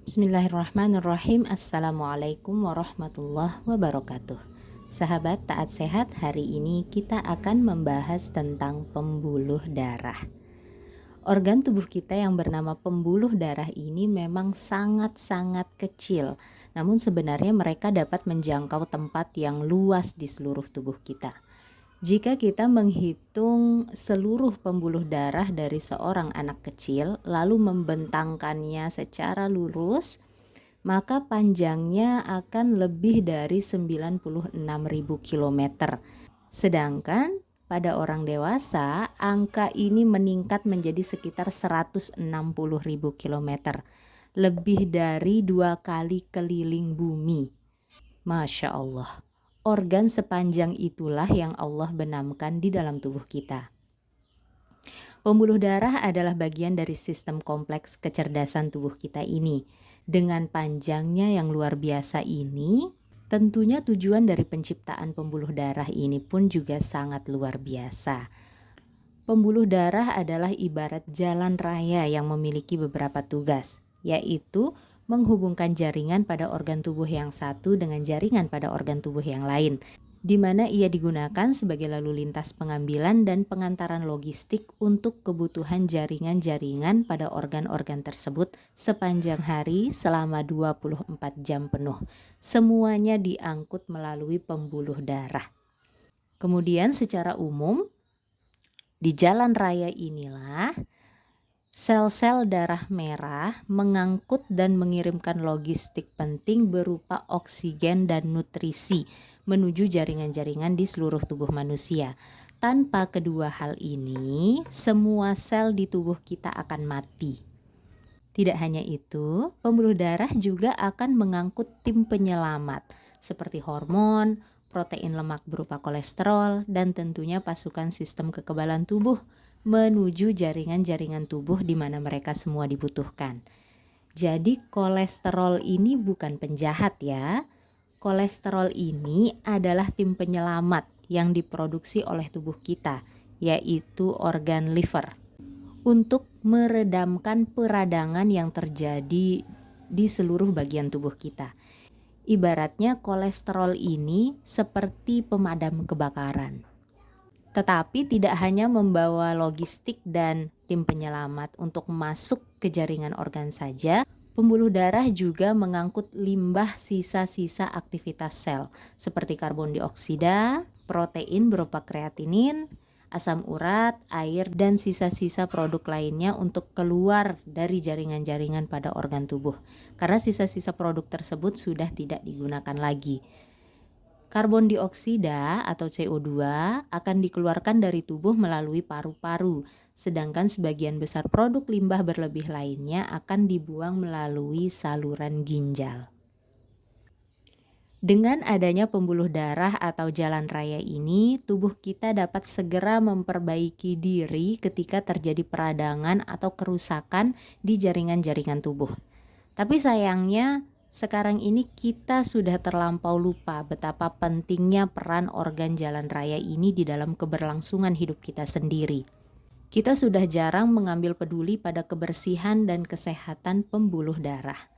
Bismillahirrahmanirrahim. Assalamualaikum warahmatullahi wabarakatuh. Sahabat taat sehat, hari ini kita akan membahas tentang pembuluh darah. Organ tubuh kita yang bernama pembuluh darah ini memang sangat-sangat kecil, namun sebenarnya mereka dapat menjangkau tempat yang luas di seluruh tubuh kita. Jika kita menghitung seluruh pembuluh darah dari seorang anak kecil lalu membentangkannya secara lurus, maka panjangnya akan lebih dari 96.000 kilometer. Sedangkan pada orang dewasa, angka ini meningkat menjadi sekitar 160.000 kilometer, lebih dari 2 kali keliling bumi. Masya Allah. Organ sepanjang itulah yang Allah benamkan di dalam tubuh kita. Pembuluh darah adalah bagian dari sistem kompleks kecerdasan tubuh kita ini. Dengan panjangnya yang luar biasa ini, tentunya tujuan dari penciptaan pembuluh darah ini pun juga sangat luar biasa. Pembuluh darah adalah ibarat jalan raya yang memiliki beberapa tugas, yaitu menghubungkan jaringan pada organ tubuh yang satu dengan jaringan pada organ tubuh yang lain, di mana ia digunakan sebagai lalu lintas pengambilan dan pengantaran logistik untuk kebutuhan jaringan-jaringan pada organ-organ tersebut sepanjang hari selama 24 jam penuh. Semuanya diangkut melalui pembuluh darah. Kemudian secara umum, di jalan raya inilah sel-sel darah merah mengangkut dan mengirimkan logistik penting berupa oksigen dan nutrisi menuju jaringan-jaringan di seluruh tubuh manusia. Tanpa kedua hal ini, semua sel di tubuh kita akan mati. Tidak hanya itu, pembuluh darah juga akan mengangkut tim penyelamat seperti hormon, protein lemak berupa kolesterol, dan tentunya pasukan sistem kekebalan tubuh menuju jaringan-jaringan tubuh di mana mereka semua dibutuhkan. Jadi kolesterol ini bukan penjahat ya. Kolesterol ini adalah tim penyelamat yang diproduksi oleh tubuh kita, yaitu organ liver, untuk meredamkan peradangan yang terjadi di seluruh bagian tubuh kita. Ibaratnya kolesterol ini seperti pemadam kebakaran. Tetapi tidak hanya membawa logistik dan tim penyelamat untuk masuk ke jaringan organ saja, pembuluh darah juga mengangkut limbah sisa-sisa aktivitas sel seperti karbon dioksida, protein berupa kreatinin, asam urat, air, dan sisa-sisa produk lainnya untuk keluar dari jaringan-jaringan pada organ tubuh. Karena sisa-sisa produk tersebut sudah tidak digunakan lagi. Karbon dioksida atau CO2 akan dikeluarkan dari tubuh melalui paru-paru, sedangkan sebagian besar produk limbah berlebih lainnya akan dibuang melalui saluran ginjal. Dengan adanya pembuluh darah atau jalan raya ini, tubuh kita dapat segera memperbaiki diri ketika terjadi peradangan atau kerusakan di jaringan-jaringan tubuh. Tapi sayangnya, sekarang ini kita sudah terlampau lupa betapa pentingnya peran organ jalan raya ini di dalam keberlangsungan hidup kita sendiri. Kita sudah jarang mengambil peduli pada kebersihan dan kesehatan pembuluh darah.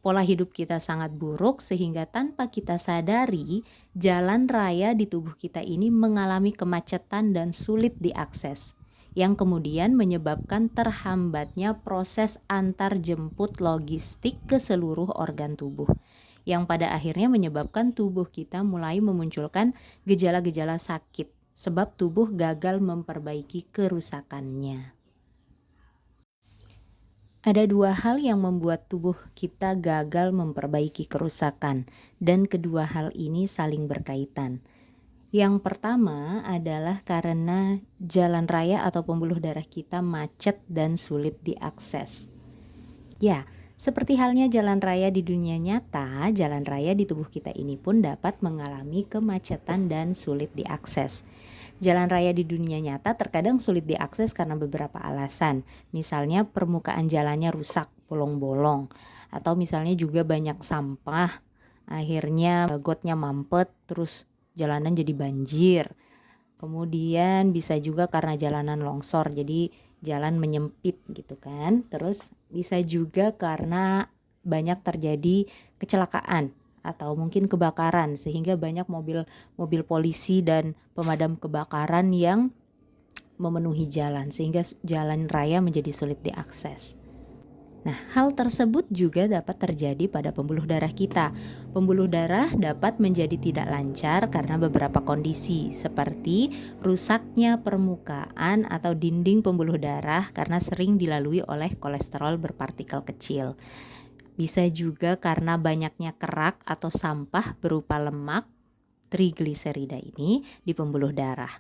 Pola hidup kita sangat buruk sehingga tanpa kita sadari, jalan raya di tubuh kita ini mengalami kemacetan dan sulit diakses, yang kemudian menyebabkan terhambatnya proses antar jemput logistik ke seluruh organ tubuh, yang pada akhirnya menyebabkan tubuh kita mulai memunculkan gejala-gejala sakit sebab tubuh gagal memperbaiki kerusakannya. Ada dua hal yang membuat tubuh kita gagal memperbaiki kerusakan, dan kedua hal ini saling berkaitan. Yang pertama adalah karena jalan raya atau pembuluh darah kita macet dan sulit diakses. Ya, seperti halnya jalan raya di dunia nyata, jalan raya di tubuh kita ini pun dapat mengalami kemacetan dan sulit diakses. Jalan raya di dunia nyata terkadang sulit diakses karena beberapa alasan. Misalnya permukaan jalannya rusak, bolong-bolong, atau misalnya juga banyak sampah. Akhirnya gotnya mampet, terus jalanan jadi banjir. Kemudian bisa juga karena jalanan longsor, jadi jalan menyempit gitu kan. Terus bisa juga karena banyak terjadi kecelakaan atau mungkin kebakaran, sehingga banyak mobil polisi dan pemadam kebakaran yang memenuhi jalan sehingga jalan raya menjadi sulit diakses. Nah, hal tersebut juga dapat terjadi pada pembuluh darah kita. Pembuluh darah dapat menjadi tidak lancar karena beberapa kondisi, seperti rusaknya permukaan atau dinding pembuluh darah karena sering dilalui oleh kolesterol berpartikel kecil. Bisa juga karena banyaknya kerak atau sampah berupa lemak, trigliserida ini di pembuluh darah.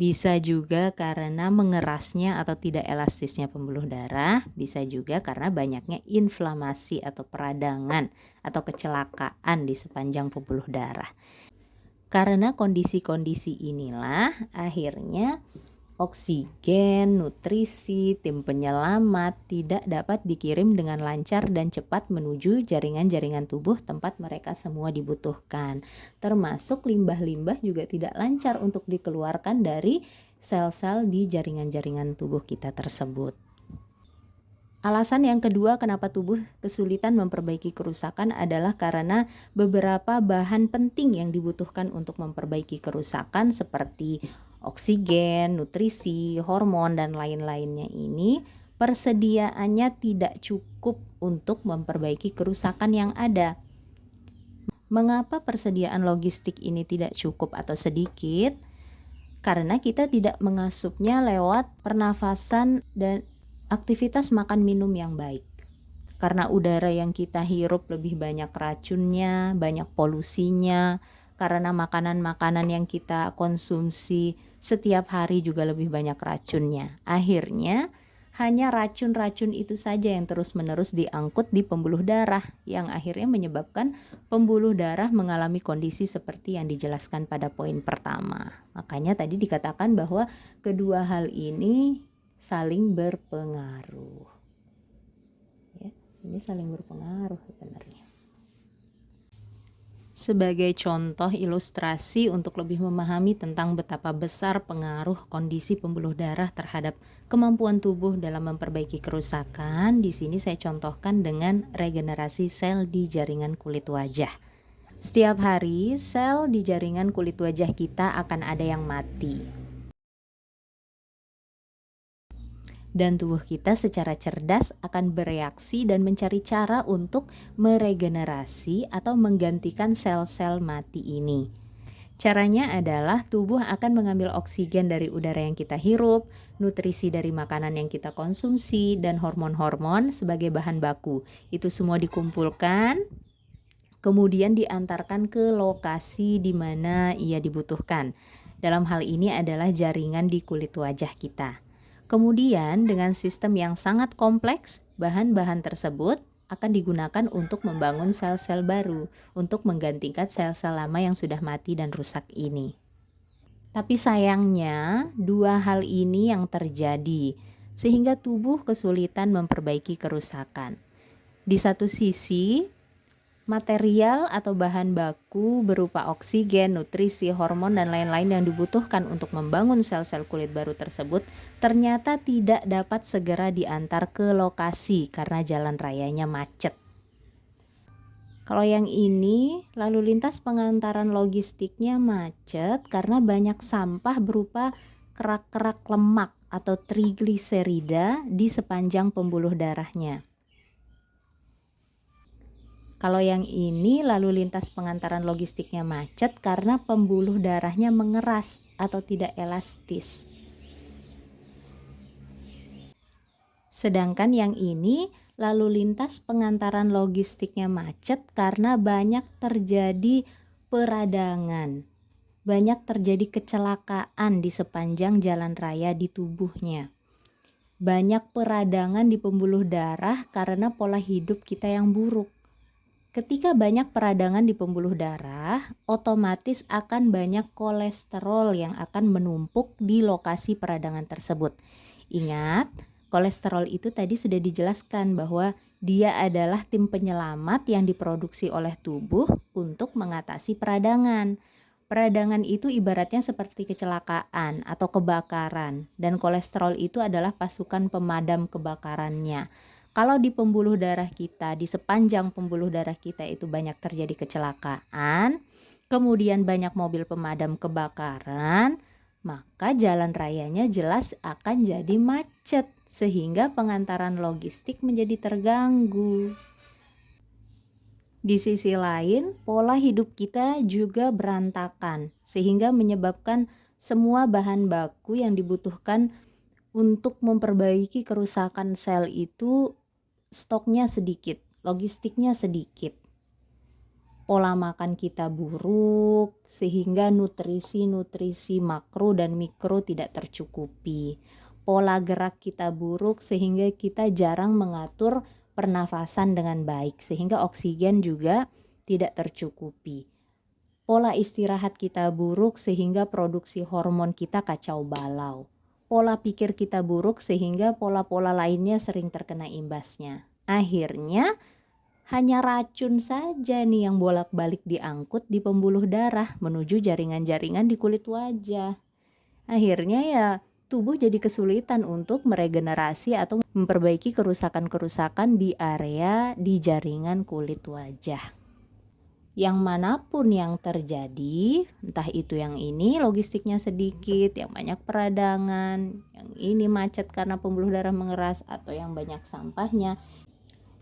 Bisa juga karena mengerasnya atau tidak elastisnya pembuluh darah, bisa juga karena banyaknya inflamasi atau peradangan atau kecelakaan di sepanjang pembuluh darah. Karena kondisi-kondisi inilah akhirnya oksigen, nutrisi, tim penyelamat tidak dapat dikirim dengan lancar dan cepat menuju jaringan-jaringan tubuh tempat mereka semua dibutuhkan. Termasuk limbah-limbah juga tidak lancar untuk dikeluarkan dari sel-sel di jaringan-jaringan tubuh kita tersebut. Alasan yang kedua kenapa tubuh kesulitan memperbaiki kerusakan adalah karena beberapa bahan penting yang dibutuhkan untuk memperbaiki kerusakan seperti oksigen, nutrisi, hormon, dan lain-lainnya ini persediaannya tidak cukup untuk memperbaiki kerusakan yang ada. Mengapa persediaan logistik ini tidak cukup atau sedikit? Karena kita tidak mengasupnya lewat pernafasan dan aktivitas makan minum yang baik. Karena udara yang kita hirup lebih banyak racunnya, banyak polusinya, karena makanan-makanan yang kita konsumsi setiap hari juga lebih banyak racunnya. Akhirnya hanya racun-racun itu saja yang terus-menerus diangkut di pembuluh darah, yang akhirnya menyebabkan pembuluh darah mengalami kondisi seperti yang dijelaskan pada poin pertama. Makanya tadi dikatakan bahwa kedua hal ini saling berpengaruh. Ya, ini saling berpengaruh sebenarnya. Sebagai contoh ilustrasi untuk lebih memahami tentang betapa besar pengaruh kondisi pembuluh darah terhadap kemampuan tubuh dalam memperbaiki kerusakan, di sini saya contohkan dengan regenerasi sel di jaringan kulit wajah. Setiap hari, sel di jaringan kulit wajah kita akan ada yang mati. Dan tubuh kita secara cerdas akan bereaksi dan mencari cara untuk meregenerasi atau menggantikan sel-sel mati ini. Caranya adalah tubuh akan mengambil oksigen dari udara yang kita hirup, nutrisi dari makanan yang kita konsumsi, dan hormon-hormon sebagai bahan baku. Itu semua dikumpulkan, kemudian diantarkan ke lokasi di mana ia dibutuhkan. Dalam hal ini adalah jaringan di kulit wajah kita. Kemudian dengan sistem yang sangat kompleks, bahan-bahan tersebut akan digunakan untuk membangun sel-sel baru, untuk menggantikan sel-sel lama yang sudah mati dan rusak ini. Tapi sayangnya, dua hal ini yang terjadi, sehingga tubuh kesulitan memperbaiki kerusakan. Di satu sisi, material atau bahan baku berupa oksigen, nutrisi, hormon, dan lain-lain yang dibutuhkan untuk membangun sel-sel kulit baru tersebut ternyata tidak dapat segera diantar ke lokasi karena jalan rayanya macet. Kalau yang ini, lalu lintas pengantaran logistiknya macet karena banyak sampah berupa kerak-kerak lemak atau trigliserida di sepanjang pembuluh darahnya. Kalau yang ini lalu lintas pengantaran logistiknya macet karena pembuluh darahnya mengeras atau tidak elastis. Sedangkan yang ini lalu lintas pengantaran logistiknya macet karena banyak terjadi peradangan. Banyak terjadi kecelakaan di sepanjang jalan raya di tubuhnya. Banyak peradangan di pembuluh darah karena pola hidup kita yang buruk. Ketika banyak peradangan di pembuluh darah, otomatis akan banyak kolesterol yang akan menumpuk di lokasi peradangan tersebut. Ingat, kolesterol itu tadi sudah dijelaskan bahwa dia adalah tim penyelamat yang diproduksi oleh tubuh untuk mengatasi peradangan. Peradangan itu ibaratnya seperti kecelakaan atau kebakaran, dan kolesterol itu adalah pasukan pemadam kebakarannya. Kalau di pembuluh darah kita, di sepanjang pembuluh darah kita itu banyak terjadi kecelakaan, kemudian banyak mobil pemadam kebakaran, maka jalan rayanya jelas akan jadi macet sehingga pengantaran logistik menjadi terganggu. Di sisi lain, pola hidup kita juga berantakan sehingga menyebabkan semua bahan baku yang dibutuhkan untuk memperbaiki kerusakan sel itu stoknya sedikit, logistiknya sedikit. Pola makan kita buruk sehingga nutrisi-nutrisi makro dan mikro tidak tercukupi. Pola gerak kita buruk sehingga kita jarang mengatur pernafasan dengan baik sehingga oksigen juga tidak tercukupi. Pola istirahat kita buruk sehingga produksi hormon kita kacau balau. Pola pikir kita buruk sehingga pola-pola lainnya sering terkena imbasnya. Akhirnya hanya racun saja nih yang bolak-balik diangkut di pembuluh darah menuju jaringan-jaringan di kulit wajah. Akhirnya ya tubuh jadi kesulitan untuk meregenerasi atau memperbaiki kerusakan-kerusakan di area di jaringan kulit wajah. Yang manapun yang terjadi, entah itu yang ini logistiknya sedikit, yang banyak peradangan, yang ini macet karena pembuluh darah mengeras, atau yang banyak sampahnya,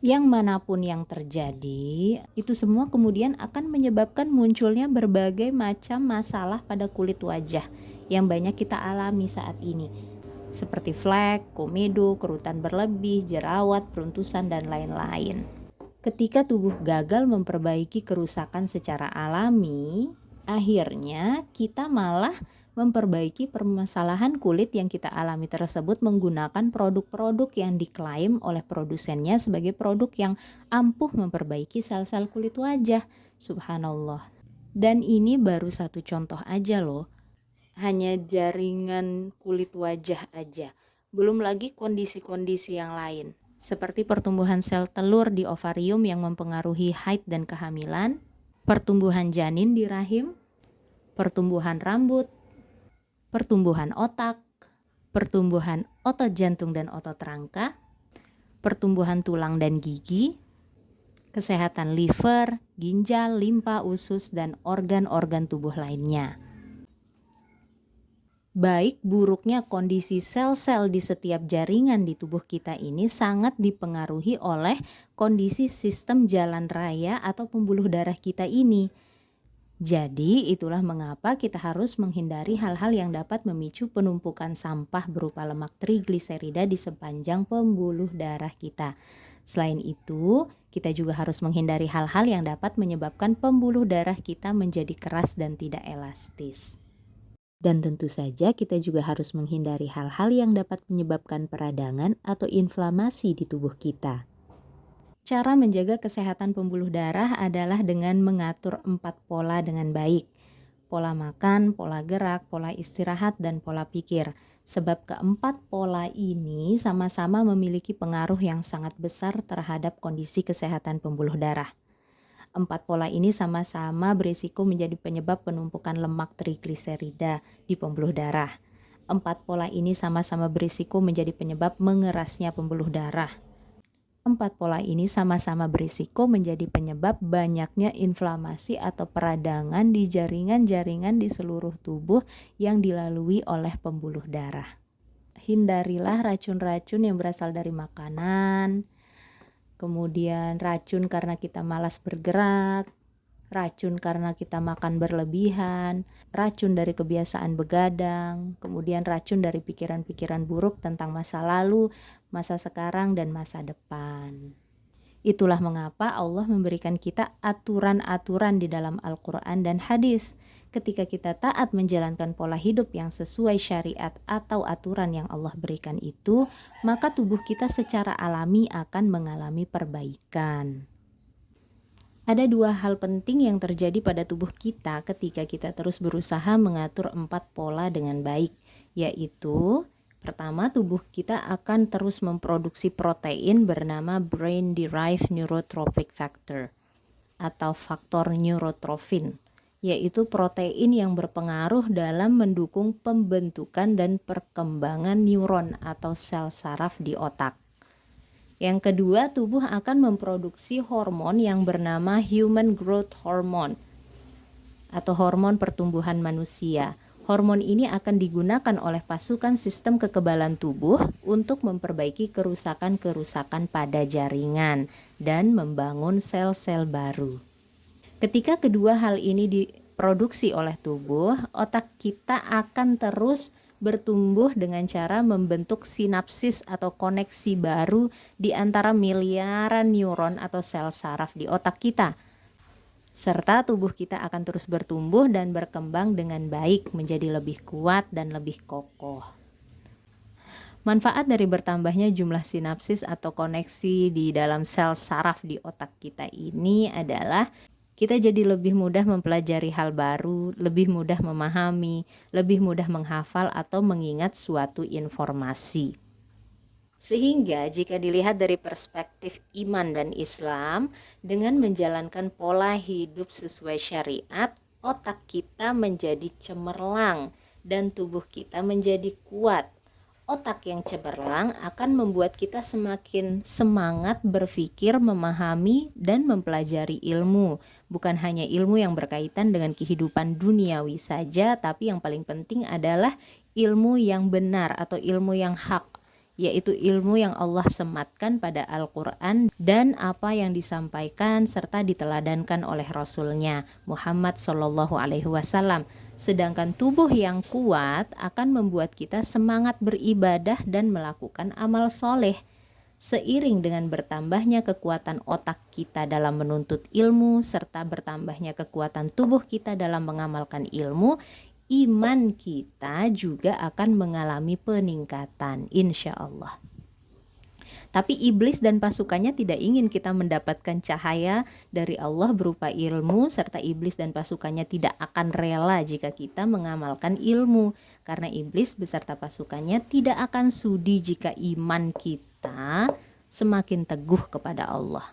yang manapun yang terjadi, itu semua kemudian akan menyebabkan munculnya berbagai macam masalah pada kulit wajah yang banyak kita alami saat ini, seperti flek, komedo, kerutan berlebih, jerawat, peruntusan, dan lain-lain. Ketika tubuh gagal memperbaiki kerusakan secara alami, akhirnya kita malah memperbaiki permasalahan kulit yang kita alami tersebut menggunakan produk-produk yang diklaim oleh produsennya sebagai produk yang ampuh memperbaiki sel-sel kulit wajah. Subhanallah. Dan ini baru satu contoh aja loh. Hanya jaringan kulit wajah aja. Belum lagi kondisi-kondisi yang lain, seperti pertumbuhan sel telur di ovarium yang mempengaruhi haid dan kehamilan, pertumbuhan janin di rahim, pertumbuhan rambut, pertumbuhan otak, pertumbuhan otot jantung dan otot rangka, pertumbuhan tulang dan gigi, kesehatan liver, ginjal, limpa, usus, dan organ-organ tubuh lainnya. Baik buruknya kondisi sel-sel di setiap jaringan di tubuh kita ini sangat dipengaruhi oleh kondisi sistem jalan raya atau pembuluh darah kita ini. Jadi itulah mengapa kita harus menghindari hal-hal yang dapat memicu penumpukan sampah berupa lemak trigliserida di sepanjang pembuluh darah kita. Selain itu, kita juga harus menghindari hal-hal yang dapat menyebabkan pembuluh darah kita menjadi keras dan tidak elastis. Dan tentu saja kita juga harus menghindari hal-hal yang dapat menyebabkan peradangan atau inflamasi di tubuh kita. Cara menjaga kesehatan pembuluh darah adalah dengan mengatur 4 pola dengan baik. Pola makan, pola gerak, pola istirahat, dan pola pikir. Sebab keempat pola ini sama-sama memiliki pengaruh yang sangat besar terhadap kondisi kesehatan pembuluh darah. 4 pola ini sama-sama berisiko menjadi penyebab penumpukan lemak trigliserida di pembuluh darah. 4 pola ini sama-sama berisiko menjadi penyebab mengerasnya pembuluh darah. 4 pola ini sama-sama berisiko menjadi penyebab banyaknya inflamasi atau peradangan di jaringan-jaringan di seluruh tubuh yang dilalui oleh pembuluh darah. Hindarilah racun-racun yang berasal dari makanan, kemudian racun karena kita malas bergerak, racun karena kita makan berlebihan, racun dari kebiasaan begadang, kemudian racun dari pikiran-pikiran buruk tentang masa lalu, masa sekarang, dan masa depan. Itulah mengapa Allah memberikan kita aturan-aturan di dalam Al-Quran dan hadis. Ketika kita taat menjalankan pola hidup yang sesuai syariat atau aturan yang Allah berikan itu, maka tubuh kita secara alami akan mengalami perbaikan. Ada 2 hal penting yang terjadi pada tubuh kita ketika kita terus berusaha mengatur 4 pola dengan baik, yaitu pertama, tubuh kita akan terus memproduksi protein bernama Brain Derived Neurotrophic Factor atau faktor neurotrofin, yaitu protein yang berpengaruh dalam mendukung pembentukan dan perkembangan neuron atau sel saraf di otak. Yang kedua, tubuh akan memproduksi hormon yang bernama human growth hormone atau hormon pertumbuhan manusia. Hormon ini akan digunakan oleh pasukan sistem kekebalan tubuh untuk memperbaiki kerusakan-kerusakan pada jaringan dan membangun sel-sel baru. Ketika kedua hal ini diproduksi oleh tubuh, otak kita akan terus bertumbuh dengan cara membentuk sinapsis atau koneksi baru di antara miliaran neuron atau sel saraf di otak kita. Serta tubuh kita akan terus bertumbuh dan berkembang dengan baik, menjadi lebih kuat dan lebih kokoh. Manfaat dari bertambahnya jumlah sinapsis atau koneksi di dalam sel saraf di otak kita ini adalah kita jadi lebih mudah mempelajari hal baru, lebih mudah memahami, lebih mudah menghafal atau mengingat suatu informasi. Sehingga jika dilihat dari perspektif iman dan Islam, dengan menjalankan pola hidup sesuai syariat, otak kita menjadi cemerlang dan tubuh kita menjadi kuat. Otak yang cemerlang akan membuat kita semakin semangat berpikir, memahami, dan mempelajari ilmu. Bukan hanya ilmu yang berkaitan dengan kehidupan duniawi saja, tapi yang paling penting adalah ilmu yang benar atau ilmu yang hak, yaitu ilmu yang Allah sematkan pada Al-Quran dan apa yang disampaikan serta diteladankan oleh Rasulnya Muhammad SAW. Sedangkan tubuh yang kuat akan membuat kita semangat beribadah dan melakukan amal soleh. Seiring dengan bertambahnya kekuatan otak kita dalam menuntut ilmu serta bertambahnya kekuatan tubuh kita dalam mengamalkan ilmu, iman kita juga akan mengalami peningkatan, insya Allah. Tapi iblis dan pasukannya tidak ingin kita mendapatkan cahaya dari Allah berupa ilmu, serta iblis dan pasukannya tidak akan rela jika kita mengamalkan ilmu, karena iblis beserta pasukannya tidak akan sudi jika iman kita semakin teguh kepada Allah.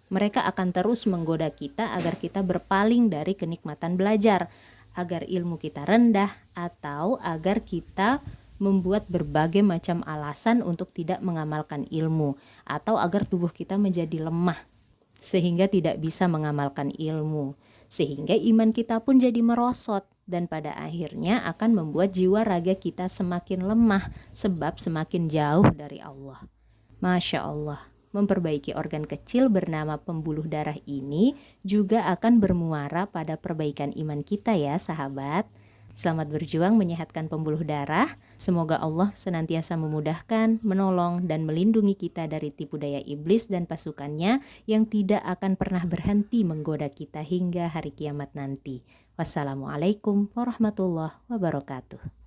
Mereka akan terus menggoda kita agar kita berpaling dari kenikmatan belajar, agar ilmu kita rendah, atau agar kita membuat berbagai macam alasan untuk tidak mengamalkan ilmu, atau agar tubuh kita menjadi lemah sehingga tidak bisa mengamalkan ilmu, sehingga iman kita pun jadi merosot dan pada akhirnya akan membuat jiwa raga kita semakin lemah sebab semakin jauh dari Allah. Masya Allah. Memperbaiki organ kecil bernama pembuluh darah ini juga akan bermuara pada perbaikan iman kita ya sahabat. Selamat berjuang menyehatkan pembuluh darah. Semoga Allah senantiasa memudahkan, menolong, dan melindungi kita dari tipu daya iblis dan pasukannya yang tidak akan pernah berhenti menggoda kita hingga hari kiamat nanti. Wassalamualaikum warahmatullahi wabarakatuh.